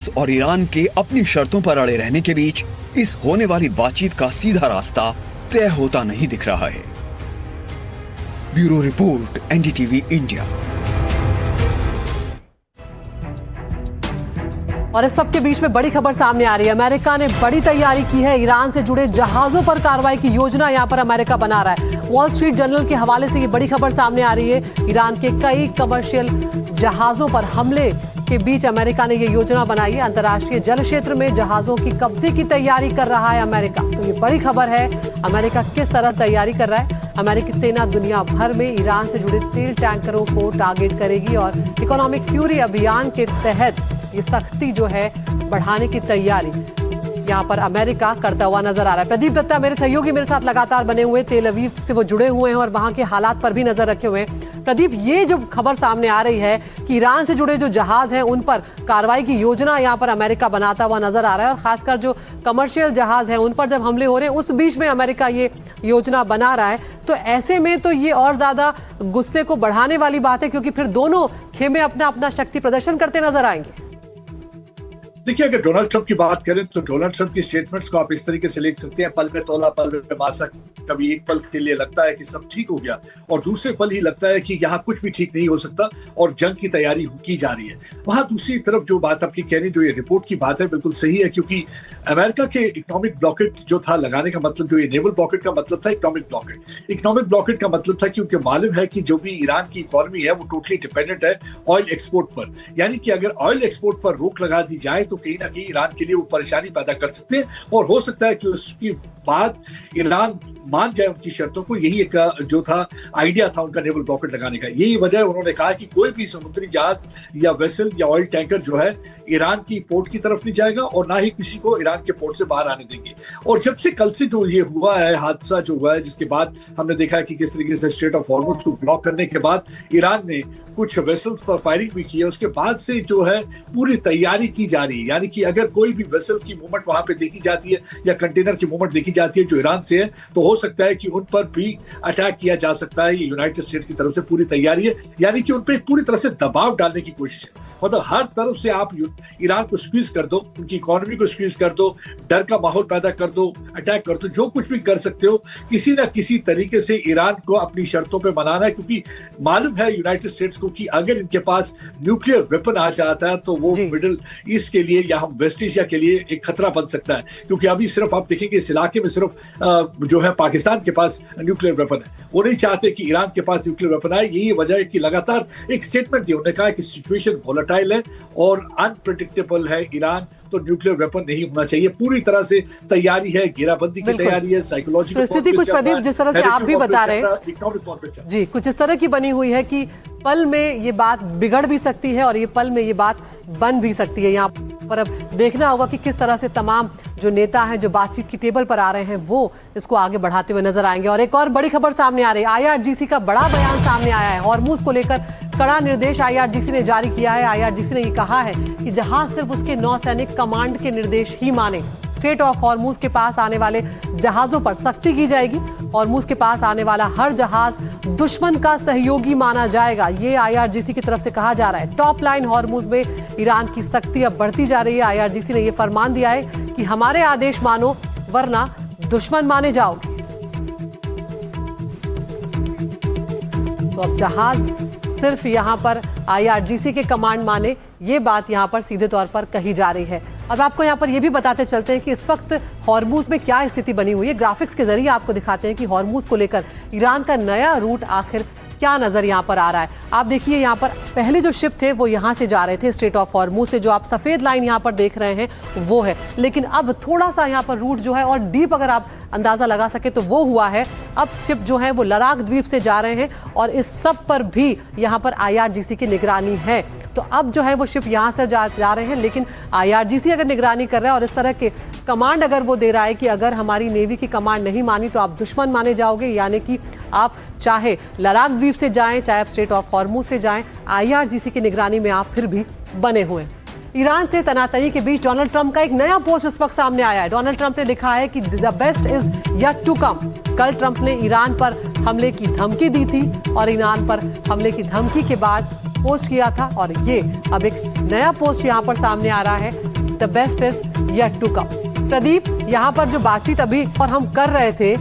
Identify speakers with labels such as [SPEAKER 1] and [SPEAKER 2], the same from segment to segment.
[SPEAKER 1] और ईरान के अपनी शर्तों पर अड़े रहने के बीच इस होने वाली बातचीत का सीधा रास्ता तय होता नहीं दिख रहा है। Bureau report, NDTV India.
[SPEAKER 2] और इस सब के बीच में बड़ी खबर सामने आ रही है। अमेरिका ने बड़ी तैयारी की है। ईरान से जुड़े जहाजों पर कार्रवाई की योजना यहां पर अमेरिका बना रहा है। वॉल स्ट्रीट जर्नल के हवाले से ये बड़ी खबर सामने आ रही है। ईरान के कई कमर्शियल जहाजों पर हमले के बीच अमेरिका ने ये योजना बनाई है। अंतर्राष्ट्रीय जल क्षेत्र में जहाजों की कब्जे की तैयारी कर रहा है अमेरिका। तो ये बड़ी खबर है। अमेरिका किस तरह तैयारी कर रहा है। अमेरिकी सेना दुनिया भर में ईरान से जुड़े तेल टैंकरों को टारगेट करेगी और इकोनॉमिक फ्यूरी अभियान के तहत ये सख्ती जो है बढ़ाने की तैयारी यहाँ पर अमेरिका करता हुआ नजर आ रहा है। प्रदीप दत्ता मेरे सहयोगी मेरे साथ लगातार बने हुए, तेल अवीव से वो जुड़े हुए हैं और वहां के हालात पर भी नजर रखे हुए हैं। प्रदीप, ये जो खबर सामने आ रही है कि ईरान से जुड़े जो जहाज हैं उन पर कार्रवाई की योजना यहाँ पर अमेरिका बनाता हुआ नजर आ रहा है और खासकर जो कमर्शियल जहाज हैं उन पर जब हमले हो रहे हैं उस बीच में अमेरिका ये योजना बना रहा है, तो ऐसे में तो ये और ज्यादा गुस्से को बढ़ाने वाली बात है, क्योंकि फिर दोनों खेमे अपना अपना शक्ति प्रदर्शन करते नजर आएंगे।
[SPEAKER 3] देखिए, अगर डोनाल्ड ट्रंप की बात करें तो डोनाल्ड ट्रंप की स्टेटमेंट्स को आप इस तरीके से लिख सकते हैं, पल में तोला पल में मासा। कभी एक पल के लिए लगता है कि सब ठीक हो गया और दूसरे पल ही लगता है कि यहाँ कुछ भी ठीक नहीं हो सकता और जंग की तैयारी की जा रही है। वहां दूसरी तरफ जो बात अपनी कह रही, जो ये रिपोर्ट की बात है, बिल्कुल सही है, क्योंकि अमेरिका के इकोनॉमिक ब्लॉकेट जो था लगाने का मतलब, जो ये नेवल ब्लॉकेट का मतलब था इकोनॉमिक ब्लॉकेट। इकोनॉमिक ब्लॉकेट का मतलब था कि उनके मालूम है कि जो भी ईरान की इकोनॉमी है वो टोटली डिपेंडेंट है ऑयल एक्सपोर्ट पर। यानी कि अगर ऑयल एक्सपोर्ट पर रोक लगा दी जाए तो कहीं ना कहीं ईरान के लिए वो परेशानी पैदा कर सकते हैं और हो सकता है कि उसकी बाद ईरान मान जाए उनकी शर्तों को। यही एक जो था आइडिया था उनका नेवल ब्लॉकेट लगाने का। यही वजह है उन्होंने कहा कि कोई भी समुद्री जहाज या वेसल या ऑयल टैंकर जो है ईरान की पोर्ट की तरफ नहीं जाएगा और ना ही किसी को ईरान के पोर्ट से बाहर आने देंगे। और जब से कल से जो ये हुआ है हादसा जो हुआ है, जिसके बाद हमने देखा है कि किस तरीके से स्ट्रेट ऑफ हॉर्मुज़ को ब्लॉक करने के बाद ईरान ने कुछ वेसल्स पर फायरिंग भी की है, उसके बाद से जो है पूरी तैयारी की जा रही है। यानी कि अगर कोई भी वेसल की मूवमेंट वहां पे देखी जाती है या कंटेनर की मूवमेंट देखी जाती है जो ईरान से है, तो हो सकता है कि उन पर भी अटैक किया जा सकता है। ये यूनाइटेड स्टेट्स की तरफ से पूरी तैयारी है, यानी कि उन पर पूरी तरह से दबाव डालने की कोशिश है। मतलब हर तरफ से आप ईरान को स्क्वीज कर दो, उनकी इकोनॉमी को स्क्वीज कर दो, डर का माहौल पैदा कर दो, अटैक कर दो, जो कुछ भी कर सकते हो किसी ना किसी तरीके से ईरान को अपनी शर्तों पे मनाना है। क्योंकि मालूम है यूनाइटेड स्टेट्स को कि अगर इनके पास न्यूक्लियर वेपन आ जाता है तो वो मिडिल ईस्ट के लिए या हम वेस्ट एशिया के लिए एक खतरा बन सकता है। क्योंकि अभी सिर्फ आप देखेंगे इस इलाके में सिर्फ जो है पाकिस्तान के पास न्यूक्लियर वेपन है। वो नहीं चाहते कि ईरान के पास न्यूक्लियर वेपन आए। यही वजह है कि लगातार एक स्टेटमेंट दिया, उन्होंने कहा कि सिचुएशन वोलेटाइल है और अनप्रेडिक्टेबल है ईरान, तो न्यूक्लियर वेपन नहीं होना चाहिए। पूरी तरह से तैयारी है, घेराबंदी की तैयारी है, साइकोलॉजिकल।
[SPEAKER 2] तो स्थिति कुछ प्रदीप जिस तरह से आप भी बता रहे हैं जी, कुछ इस तरह की बनी हुई है कि पल में ये बात बिगड़ भी सकती है और ये पल में ये बात बन भी सकती है। यहाँ पर अब देखना होगा कि किस तरह से तमाम जो नेता हैं जो बातचीत की टेबल पर आ रहे हैं वो इसको आगे बढ़ाते हुए नजर आएंगे। और एक और बड़ी खबर सामने आ रही है, IRGC का बड़ा बयान सामने आया है। हॉर्मुज़ को लेकर कड़ा निर्देश IRGC ने जारी किया है। IRGC ने ये कहा है कि जहाज सिर्फ उसके नौसैनिक कमांड के निर्देश ही माने। स्ट्रेट ऑफ हॉर्मुज़ के पास आने वाले जहाजों पर सख्ती की जाएगी। हॉर्मुज़ के पास आने वाला हर जहाज दुश्मन का सहयोगी माना जाएगा, ये IRGC की तरफ से कहा जा रहा है। टॉप लाइन हॉर्मुज़ में ईरान की सख्ती अब बढ़ती जा रही है। IRGC ने यह फरमान दिया है कि हमारे आदेश मानो वरना दुश्मन माने जाओगे। तो अब जहाज सिर्फ यहाँ पर IRGC के कमांड माने, ये बात यहाँ पर सीधे तौर पर कही जा रही है। अब आपको यहाँ पर ये भी बताते चलते हैं कि इस वक्त हॉर्मुज़ में क्या स्थिति बनी हुई है। ग्राफिक्स के जरिए आपको दिखाते हैं कि हॉर्मुज़ को लेकर ईरान का नया रूट आखिर क्या नजर यहाँ पर आ रहा है। आप देखिए यहाँ पर पहले जो शिप थे वो यहाँ से जा रहे थे स्ट्रेट ऑफ हॉर्मुज़ से, जो आप सफ़ेद लाइन यहाँ पर देख रहे हैं वो है। लेकिन अब थोड़ा सा यहाँ पर रूट जो है और डीप अगर आप अंदाज़ा लगा सके तो वो हुआ है। अब शिप जो है वो लराक द्वीप से जा रहे हैं और इस सब पर भी यहाँ पर IRGC की निगरानी है। तो अब जो है वो शिप यहाँ से जा रहे हैं, लेकिन IRGC अगर निगरानी कर रहा है और इस तरह के कमांड अगर वो दे रहा है कि अगर हमारी नेवी की कमांड नहीं मानी तो आप दुश्मन माने जाओगे, यानी कि आप चाहे लराक द्वीप से जाएं चाहे आप स्ट्रेट ऑफ हॉर्मुज़ से जाएं, IRGC की निगरानी में आप फिर भी बने हुए हैं। ईरान से तनातनी के बीच डोनाल्ड ट्रंप का एक नया पोस्ट इस वक्त सामने आया है। डोनाल्ड ट्रंप ने लिखा है कि the best is yet to come. कल ट्रंप ने ईरान पर हमले की धमकी दी थी और ईरान पर हमले की धमकी के बाद पोस्ट किया था और ये अब एक नया पोस्ट यहाँ पर सामने आ रहा है the best is yet to come. Pradeep, यहाँ पर जो बातचीत अभी और हम कर रहे थे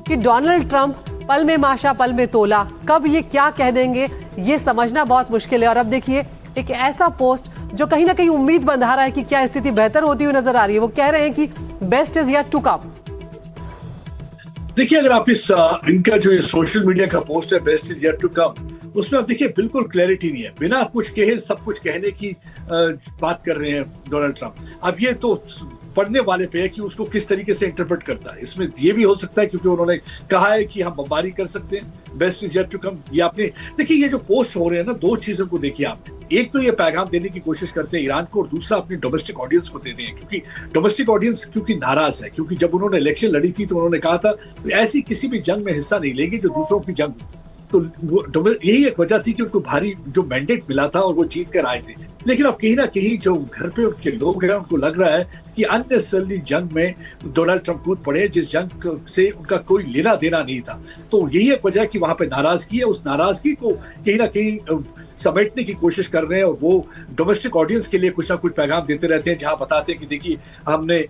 [SPEAKER 2] कि डोनाल्ड ट्रंप पल में माशा पल में तोला, कब ये क्या कह देंगे ये समझना बहुत मुश्किल है। और अब देखिए एक ऐसा पोस्ट जो कहीं ना कहीं उम्मीद बंधा रहा है कि क्या स्थिति बेहतर होती हुई नजर आ रही है। वो कह रहे हैं कि best is yet to come.
[SPEAKER 3] देखिए, अगर आप इनका जो ये सोशल मीडिया का पोस्ट है best is yet to come, उसमें आप देखिए बिल्कुल क्लैरिटी नहीं है, बिना कुछ कहे सब कुछ कहने की बात कर रहे हैं डोनाल्ड ट्रंप। अब ये तो पढ़ने वाले पे है कि उसको किस तरीके से इंटरप्रेट करता है। इसमें ये भी हो सकता है क्योंकि उन्होंने कहा है कि हम बमबारी कर सकते हैं, best is yet to come. ये आपने देखिए, ये जो पोस्ट हो रहे हैं ना, दो चीजों को देखिए आप। एक तो ये पैगाम देने की कोशिश करते हैं ईरान को, और दूसरा अपने डोमेस्टिक ऑडियंस को दे रहे हैं, क्योंकि डोमेस्टिक ऑडियंस क्योंकि नाराज है, क्योंकि जब उन्होंने इलेक्शन लड़ी थी तो उन्होंने कहा था ऐसी किसी भी जंग में हिस्सा नहीं लेंगे जो दूसरों की जंग। तो यही एक वजह थी कि उनको भारी जो मैंडेट मिला था और वो जीत कर आए थे। लेकिन अब कहीं ना कहीं जो घर पे उनके लोग हैं उनको लग रहा है कि अननेसेसरली जंग में डोनाल्ड ट्रंप कूद पड़े, जिस जंग से उनका कोई लेना देना नहीं था। तो यही एक वजह कि वहां पे नाराजगी है, उस नाराजगी को कहीं ना कहीं समेटने की कोशिश कर रहे हैं, और वो डोमेस्टिक ऑडियंस के लिए कुछ ना कुछ पैगाम देते रहते हैं, जहां बताते हैं कि देखिए हमने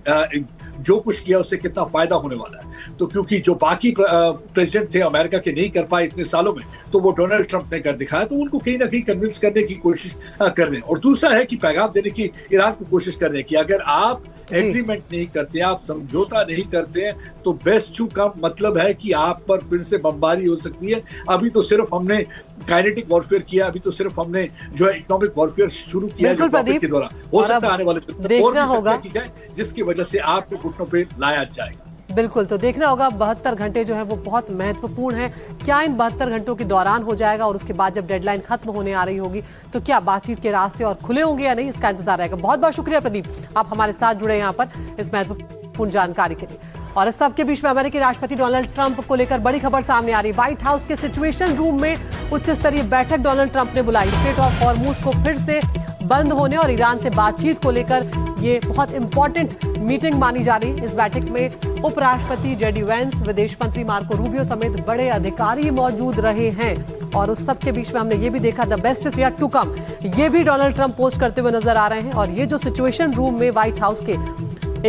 [SPEAKER 3] जो कुछ किया उससे कितना फायदा होने वाला है। तो क्योंकि जो बाकी प्रेसिडेंट थे अमेरिका के नहीं कर पाए इतने सालों में, तो वो डोनाल्ड ट्रंप ने कर दिखाया, तो उनको कहीं ना कहीं कन्विंस करने की कोशिश कर रहे हैं। और दूसरा है कि पैगाम देने की ईरान को कोशिश कर रहे हैं कि अगर आप एग्रीमेंट नहीं करते, आप समझौता नहीं करते हैं, तो बेस्ट टू कम मतलब है कि आप पर फिर से बमबारी हो सकती है। अभी तो सिर्फ हमने काइनेटिक वॉरफेयर किया, अभी तो सिर्फ हमने जो है इकोनॉमिक वॉरफेयर शुरू किया जो के द्वारा हो सकता है आने वाले
[SPEAKER 2] देखना होगा
[SPEAKER 3] की जाए, जिसकी वजह से आपको घुटनों पे लाया जाएगा।
[SPEAKER 2] बिल्कुल, तो देखना होगा 72 घंटे जो है वो बहुत महत्वपूर्ण है। क्या इन 72 घंटों के दौरान हो जाएगा, और उसके बाद जब डेडलाइन खत्म होने आ रही होगी तो क्या बातचीत के रास्ते और खुले होंगे या नहीं, इसका इंतजार रहेगा। बहुत बहुत शुक्रिया प्रदीप, आप हमारे साथ जुड़े यहाँ पर इस महत्वपूर्ण जानकारी के लिए। और इस सब के बीच में अमेरिकी राष्ट्रपति डोनाल्ड ट्रंप को लेकर बड़ी खबर सामने आ रही। व्हाइट हाउस के सिचुएशन रूम में उच्च स्तरीय बैठक डोनाल्ड ट्रंप ने बुलाई। स्ट्रेट ऑफ हॉर्मूज को फिर से बंद होने और ईरान से बातचीत को लेकर ये बहुत इंपॉर्टेंट मीटिंग मानी जा रही। इस बैठक में उपराष्ट्रपति जेडी वेंस, विदेश मंत्री मार्को रूबियो समेत बड़े अधिकारी मौजूद रहे हैं। और उस सब के बीच में हमने ये भी देखा the best is yet to come, ये भी डोनाल्ड ट्रंप पोस्ट करते हुए नजर आ रहे हैं। और ये जो सिचुएशन रूम में व्हाइट हाउस के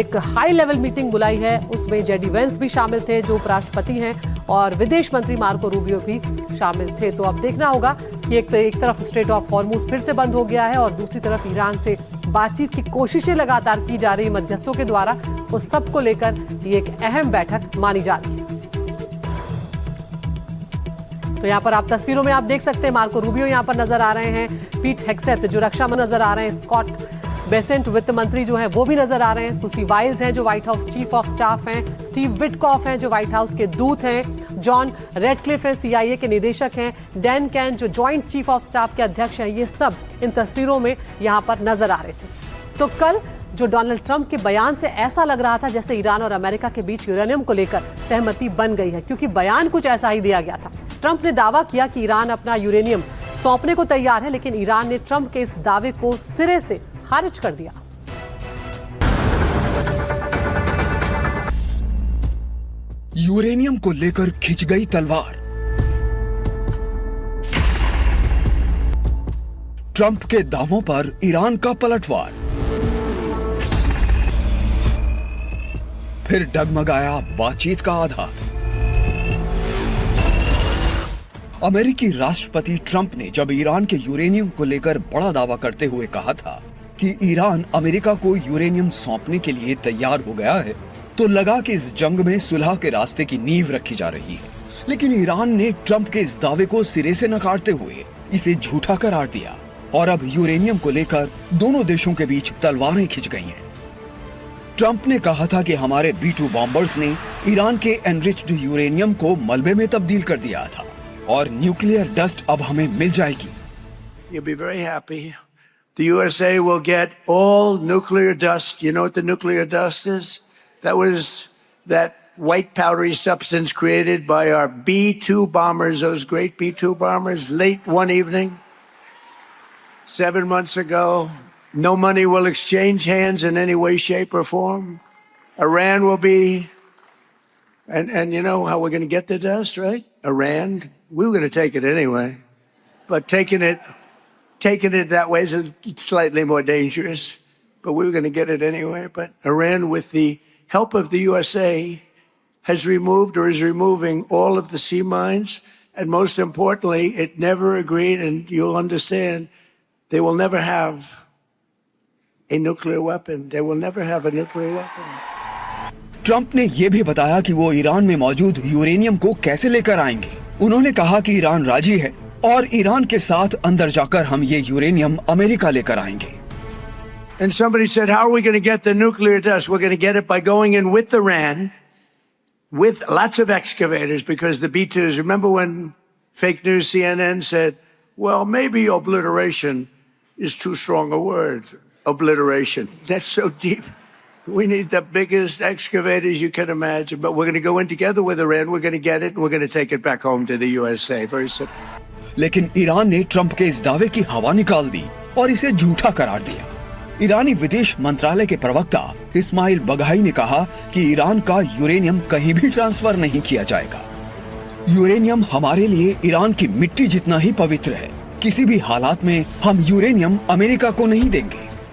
[SPEAKER 2] एक हाई लेवल मीटिंग बुलाई है, उसमें जेडी वेंस भी शामिल थे जो उपराष्ट्रपति हैं, और विदेश मंत्री मार्को रूबियो भी शामिल थे। तो अब देखना होगा कि एक तरफ स्ट्रेट ऑफ हॉर्मूज फिर से बंद हो गया है, और दूसरी तरफ ईरान से बातचीत की कोशिशें लगातार की जा रही मध्यस्थों के द्वारा। उस सब को लेकर ये एक अहम बैठक मानी जा रही है। तो यहाँ पर आप तस्वीरों में आप देख सकते हैं मार्को रूबियो यहाँ पर नजर आ रहे हैं, पीट हेग्सेथ जो रक्षा मंत्री नजर आ रहे हैं, स्कॉट बेसेंट वित्त मंत्री जो है वो भी नजर आ रहे हैं, सुसी वाइल्स हैं जो white house chief of staff हैं, स्टीव विटकॉफ हैं जो व्हाइट हाउस के दूत हैं, जॉन रेडक्लिफ है CIA के निदेशक हैं, डैन कैन जो जॉइंट चीफ ऑफ स्टाफ के अध्यक्ष हैं। ये सब इन तस्वीरों में यहाँ पर नजर आ रहे थे। तो कल जो डोनाल्ड ट्रंप के बयान से ऐसा लग रहा था जैसे ईरान और अमेरिका के बीच यूरेनियम को लेकर सहमति बन गई है, क्योंकि बयान कुछ ऐसा ही दिया गया था। ट्रंप ने दावा किया कि ईरान अपना यूरेनियम सौंपने को तैयार है, लेकिन ईरान ने ट्रंप के इस दावे को सिरे से खारिज कर दिया।
[SPEAKER 1] यूरेनियम को लेकर खिंच गई तलवार। ट्रंप के दावों पर ईरान का पलटवार। फिर डगमगाया बातचीत का आधार। अमेरिकी राष्ट्रपति ट्रंप ने जब ईरान के यूरेनियम को लेकर बड़ा दावा करते हुए कहा था कि ईरान अमेरिका को यूरेनियम सौंपने के लिए तैयार हो गया है, तो लगा कि इस जंग में सुलह के रास्ते की नींव रखी जा रही है। लेकिन ईरान ने ट्रंप के इस दावे को सिरे से नकारते हुए इसे झूठा करार दिया, और अब यूरेनियम को लेकर दोनों देशों के बीच तलवारें खिंच गई हैं। ट्रंप ने कहा था कि हमारे B-2 बॉम्बर्स ने ईरान के एनरिच्ड यूरेनियम को मलबे में तब्दील कर दिया था, और न्यूक्लियर डस्ट अब हमें मिल जाएगी।
[SPEAKER 4] You'll be very happy. The USA will get all nuclear dust. You know what the nuclear dust is? That was that white powdery substance created by our B-2 bombers, those great B-2 bombers, late one evening 7 months ago. No money will exchange hands in any way, shape, or form. Iran will be, and you know how we're going to get the dust, right? Iran, we were going to take it anyway, but taking it that way is slightly more dangerous. but we were going to get it anyway. But Iran, with the help of the USA, has removed or is removing all of the sea mines. And most importantly, it never agreed, and you'll understand, they will never have a nuclear weapon. They will never have a nuclear weapon.
[SPEAKER 1] Trump ने यह भी बताया कि वो Iran में मौजूद uranium को कैसे लेकर आएंगे। उन्होंने कहा कि ईरान राजी है और ईरान के साथ अंदर जाकर हम ये यूरेनियम अमेरिका लेकर आएंगे।
[SPEAKER 4] And somebody said, how are we going to get the nuclear dust? We're going to get it by going in with Iran, with lots of excavators, because the B-2s, remember when fake news CNN said, well, maybe obliteration is too strong a word. Obliteration. That's so deep. We need the biggest excavators you can imagine, but we're going to go in together with Iran. We're going to get it, and we're going to take it back home to the USA. Very simple.
[SPEAKER 1] लेकिन Iran ने Trump के इस दावे की हवा निकाल दी और इसे झूठा करार दिया। ईरानी विदेश मंत्रालय के प्रवक्ता इस्माइल बघाई ने कहा कि ईरान का यूरेनियम कहीं भी ट्रांसफर नहीं किया जाएगा। यूरेनियम हमारे लिए ईरान की मिट्टी जितना ही पवित्र है। किसी भी हालात में हम यूरेनियम अमेरिका को नहीं देंगे।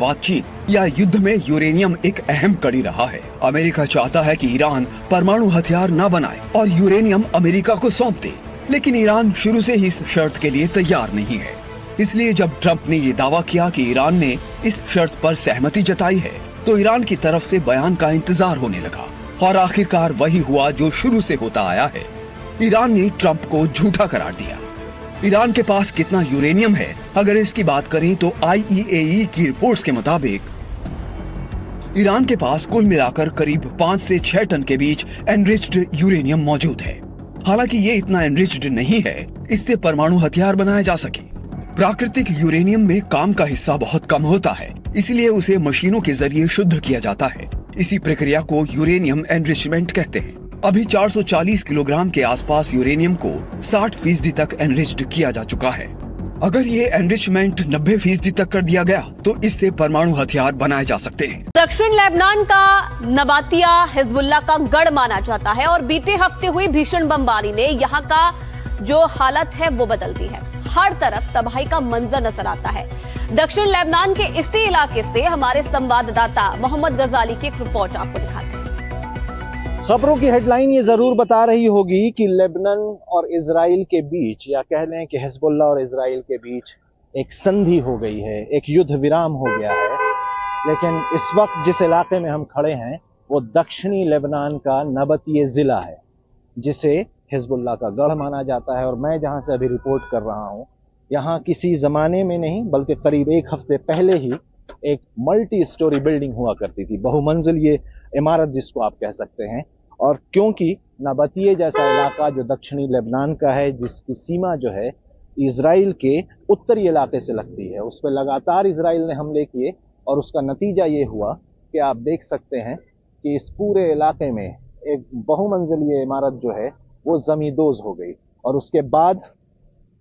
[SPEAKER 1] बातचीत या युद्ध में यूरेनियम एक अहम कड़ी रहा है। अमेरिका चाहता है कि ईरान परमाणु हथियार न बनाए और यूरेनियम अमेरिका को सौंप दे, लेकिन ईरान शुरू से ही इस शर्त के लिए तैयार नहीं है। इसलिए जब ट्रंप ने ये दावा किया कि ईरान ने इस शर्त पर सहमति जताई है, तो ईरान की तरफ से बयान का इंतजार होने लगा और आखिरकार वही हुआ जो शुरू से होता आया है। ईरान ने ट्रंप को झूठा करार दिया। ईरान के पास कितना यूरेनियम है, अगर इसकी बात करें तो IAEA की रिपोर्ट्स के मुताबिक ईरान के पास कुल मिलाकर करीब 5 से 6 टन के बीच एनरिच्ड यूरेनियम मौजूद है। हालांकि ये इतना एनरिच्ड नहीं है इससे परमाणु हथियार बनाए जा सके। प्राकृतिक यूरेनियम में काम का हिस्सा बहुत कम होता है, इसलिए उसे मशीनों के जरिए शुद्ध किया जाता है। इसी प्रक्रिया को यूरेनियम एनरिचमेंट कहते हैं। अभी 440 किलोग्राम के आसपास यूरेनियम को 60% तक एनरिच्ड किया जा चुका है। अगर ये एनरिचमेंट 90% तक कर दिया गया तो इससे परमाणु हथियार बनाए जा सकते हैं।
[SPEAKER 5] दक्षिण लेबनान का नबातिया हिजबुल्लाह का गढ़ माना जाता है और बीते हफ्ते हुई भीषण बमबारी ने यहाँ का जो हालत है वो बदल दी है। हर तरफ तबाही का मंजर नजर आता है। दक्षिण लेबनान के इसी इलाके से हमारे संवाददाता मोहम्मद गजाली की एक रिपोर्ट आपको दिखाते हैं।
[SPEAKER 6] खबरों की हेडलाइन ये जरूर बता रही होगी कि लेबनान और इजराइल के बीच, या कह लें कि हिजबुल्लाह और इजराइल के बीच एक संधि हो गई है, एक युद्ध विराम हो गया है। लेकिन इस वक्त जिस इलाके में हम खड़े हैं वो दक्षिणी लेबनान का नबातिया जिला है, जिसे हिजबुल्लाह का गढ़ माना जाता है। और मैं जहां से अभी रिपोर्ट कर रहा हूं, यहाँ किसी जमाने में नहीं बल्कि करीब 1 हफ्ते पहले ही एक मल्टी स्टोरी बिल्डिंग हुआ करती थी, बहुमंजिल ये इमारत जिसको आप कह सकते हैं। और क्योंकि नबातिया जैसा इलाका जो दक्षिणी लेबनान का है, जिसकी सीमा जो है इजराइल के उत्तरी इलाके से लगती है, उस पर लगातार इजराइल ने हमले किए और उसका नतीजा ये हुआ कि आप देख सकते हैं कि इस पूरे इलाके में एक बहुमंजिली इमारत जो है वो जमींदोज हो गई। और उसके बाद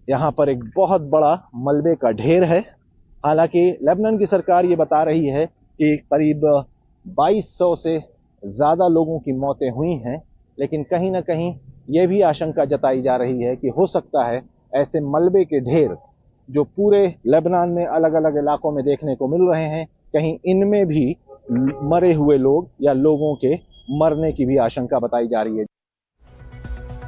[SPEAKER 6] यहाँ पर एक बहुत बड़ा मलबे का ढेर है। हालांकि लेबनान की सरकार ये बता रही है कि करीब 2200 से ज़्यादा लोगों की मौतें हुई हैं, लेकिन कहीं ना कहीं ये भी आशंका जताई जा रही है कि हो सकता है ऐसे मलबे के ढेर जो पूरे लेबनान में अलग अलग इलाकों में देखने को मिल रहे हैं, कहीं इनमें भी मरे हुए लोग या लोगों के मरने की भी आशंका बताई जा रही है।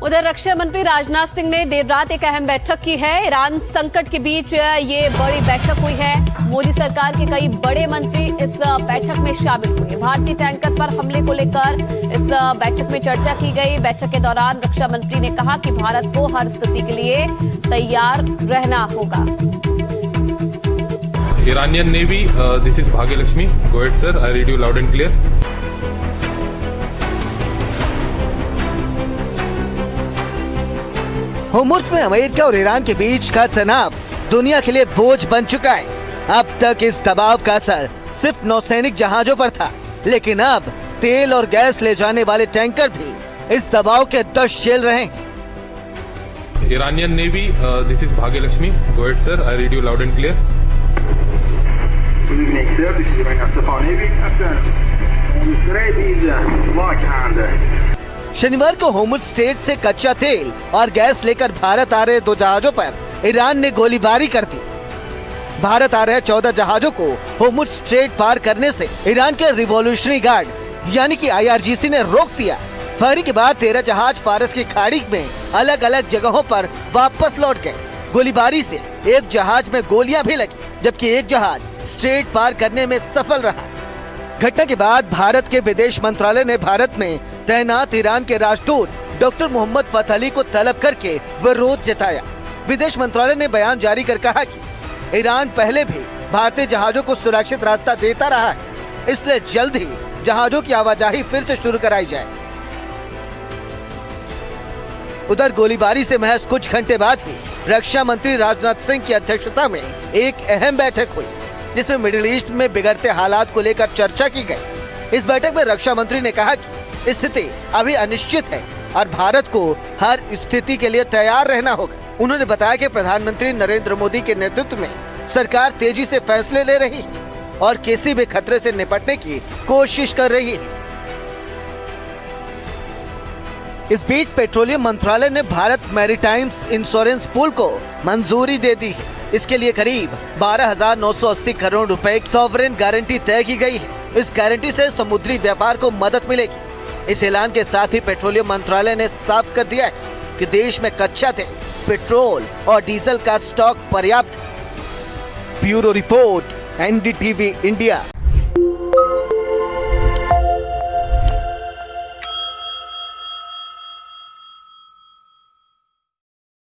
[SPEAKER 5] उधर रक्षा मंत्री राजनाथ सिंह ने देर रात एक अहम बैठक की है। ईरान संकट के बीच ये बड़ी बैठक हुई है। मोदी सरकार के कई बड़े मंत्री इस बैठक में शामिल हुए। भारतीय टैंकर पर हमले को लेकर इस बैठक में चर्चा की गई। बैठक के दौरान रक्षा मंत्री ने कहा कि भारत को हर स्थिति के लिए तैयार रहना होगा।
[SPEAKER 7] Iranian Navy, this is Bhagyalakshmi. Go ahead, sir. I read you loud and clear.
[SPEAKER 8] Hormuz में अमेरिका और ईरान के बीच का तनाव दुनिया के लिए बोझ बन चुका है। अब तक इस दबाव का असर सिर्फ नौसैनिक जहाजों पर था, लेकिन अब तेल और गैस ले जाने वाले टैंकर भी इस दबाव के दश झेल रहे हैं।
[SPEAKER 7] Iranian Navy, this is Bhagyalakshmi. Go ahead, sir. I read you loud and clear.
[SPEAKER 9] Good evening, sir. This is Iranian Stefan Navy. Captain, Strait is locked and
[SPEAKER 8] शनिवार को होर्मुज स्ट्रेट से कच्चा तेल और गैस लेकर भारत आ रहे 2 जहाजों पर ईरान ने गोलीबारी कर दी। भारत आ रहे 14 जहाजों को होर्मुज स्ट्रेट पार करने से ईरान के रिवॉल्यूशनरी गार्ड यानी कि IRGC ने रोक दिया। फायरिंग के बाद 13 जहाज फारस की खाड़ी में अलग अलग जगहों पर वापस लौट गए। गोलीबारी से एक जहाज में गोलियां भी लगी, जबकि एक जहाज स्ट्रेट पार करने में सफल रहा। घटना के बाद भारत के विदेश मंत्रालय ने भारत में तैनात ईरान के राजदूत डॉक्टर मोहम्मद फतह अली को तलब करके विरोध जताया। विदेश मंत्रालय ने बयान जारी कर कहा कि ईरान पहले भी भारतीय जहाजों को सुरक्षित रास्ता देता रहा है, इसलिए जल्द ही जहाजों की आवाजाही फिर से शुरू कराई जाए। उधर गोलीबारी से महज कुछ घंटे बाद ही रक्षा मंत्री राजनाथ सिंह की अध्यक्षता में एक अहम बैठक हुई, जिसमें मिडिल ईस्ट में बिगड़ते हालात को लेकर चर्चा की गई। इस बैठक में रक्षा मंत्री ने कहा कि स्थिति अभी अनिश्चित है और भारत को हर स्थिति के लिए तैयार रहना होगा। उन्होंने बताया कि प्रधानमंत्री नरेंद्र मोदी के नेतृत्व में सरकार तेजी से फैसले ले रही है और किसी भी खतरे से निपटने की कोशिश कर रही है। इस बीच पेट्रोलियम मंत्रालय ने भारत मैरीटाइम इंश्योरेंस पूल को मंजूरी दे दी है। इसके लिए करीब 12,980 करोड़ रुपए सॉवरेन गारंटी तय की गई है। इस गारंटी से समुद्री व्यापार को मदद मिलेगी। इस ऐलान के साथ ही पेट्रोलियम मंत्रालय ने साफ कर दिया है कि देश में कच्चा तेल, पेट्रोल और डीजल का स्टॉक पर्याप्त है। Bureau report, NDTV India.